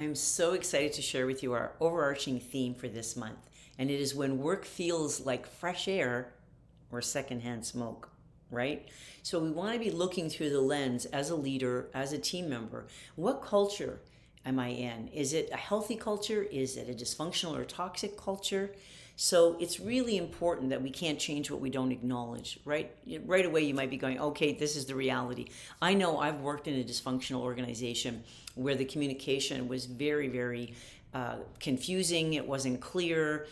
I'm so excited to share with you our overarching theme for this month, and it is when work feels like fresh air or secondhand smoke, right? So we want to be looking through the lens as a leader, as a team member. What culture am I in? Is it a healthy culture? Is it a dysfunctional or toxic culture? So it's really important that we can't change what we don't acknowledge, right? Right away, you might be going, okay, this is the reality. I know I've worked in a dysfunctional organization where the communication was very, very confusing. It wasn't clear.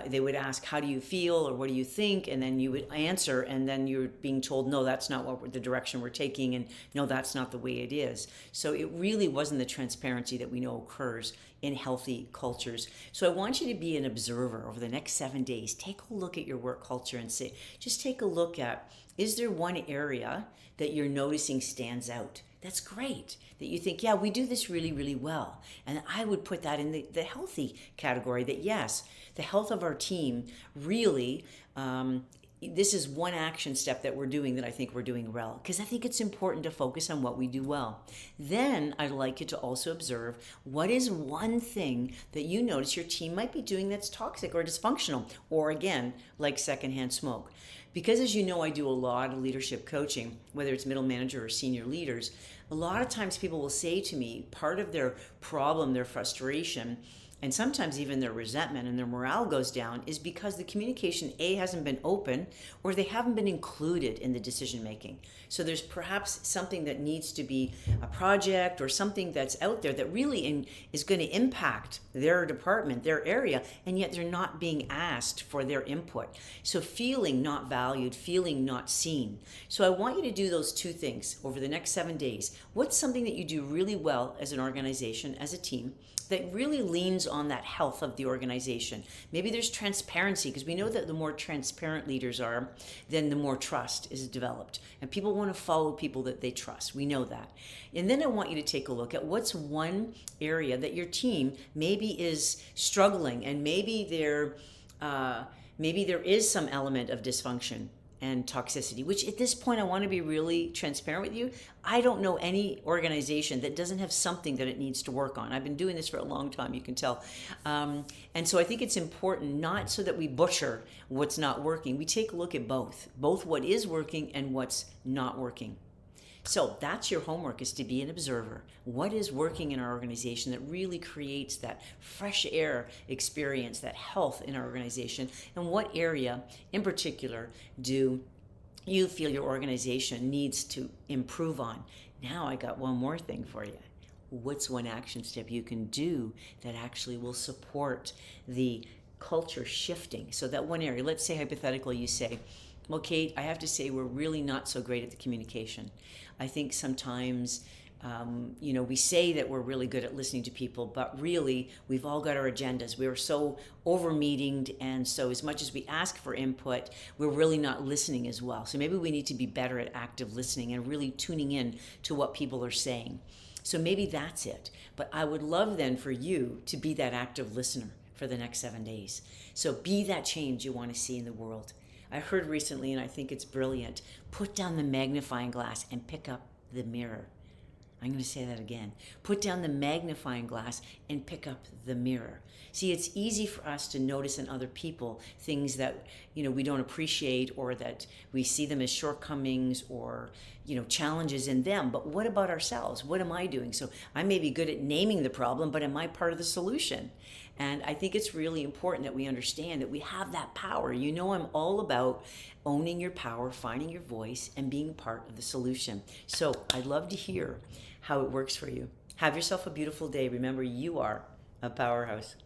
They would ask, how do you feel, or what do you think? And then you would answer, and then you're being told, no, that's not the direction we're taking, and no, that's not the way it is. So it really wasn't the transparency that we know occurs in healthy cultures. So I want you to be an observer over the next 7 days. Take a look at your work culture and say, just take a look at, is there one area that you're noticing stands out? That's great that you think, yeah, we do this really, really well. And I would put that in the healthy category, that yes, the health of our team really, this is one action step that we're doing that I think we're doing well, because I think it's important to focus on what we do well. Then I'd like you to also observe, what is one thing that you notice your team might be doing that's toxic or dysfunctional, or again, like secondhand smoke. Because as you know, I do a lot of leadership coaching, whether it's middle manager or senior leaders. A lot of times people will say to me, part of their problem, their frustration, and sometimes even their resentment and their morale goes down is because the communication, A, hasn't been open, or they haven't been included in the decision making. So there's perhaps something that needs to be a project or something that's out there that really is going to impact their department, their area, and yet they're not being asked for their input. So feeling not valued, feeling not seen. So I want you to do those two things over the next 7 days. What's something that you do really well as an organization, as a team, that really leans on that health of the organization? Maybe there's transparency, because we know that the more transparent leaders are, then the more trust is developed. And people want to follow people that they trust. We know that. And then I want you to take a look at what's one area that your team maybe is struggling, and maybe there is some element of dysfunction and toxicity, which at this point, I want to be really transparent with you. I don't know any organization that doesn't have something that it needs to work on. I've been doing this for a long time, you can tell. And so I think it's important, not so that we butcher what's not working. We take a look at both what is working and what's not working. So that's your homework, is to be an observer. What is working in our organization that really creates that fresh air experience, that health in our organization? And what area in particular do you feel your organization needs to improve on? Now I got one more thing for you. What's one action step you can do that actually will support the culture shifting? So that one area, let's say hypothetically you say, well, Cate, I have to say we're really not so great at the communication. I think sometimes, we say that we're really good at listening to people, but really we've all got our agendas. We are so over-meetinged, and so as much as we ask for input, we're really not listening as well. So maybe we need to be better at active listening and really tuning in to what people are saying. So maybe that's it. But I would love then for you to be that active listener for the next 7 days. So be that change you want to see in the world. I heard recently, and I think it's brilliant, put down the magnifying glass and pick up the mirror. I'm going to say that again. Put down the magnifying glass and pick up the mirror. See, it's easy for us to notice in other people things that, we don't appreciate, or that we see them as shortcomings or, challenges in them. But what about ourselves? What am I doing? So I may be good at naming the problem, but am I part of the solution? And I think it's really important that we understand that we have that power. I'm all about owning your power, finding your voice, and being part of the solution. So I'd love to hear how it works for you. Have yourself a beautiful day. Remember, you are a powerhouse.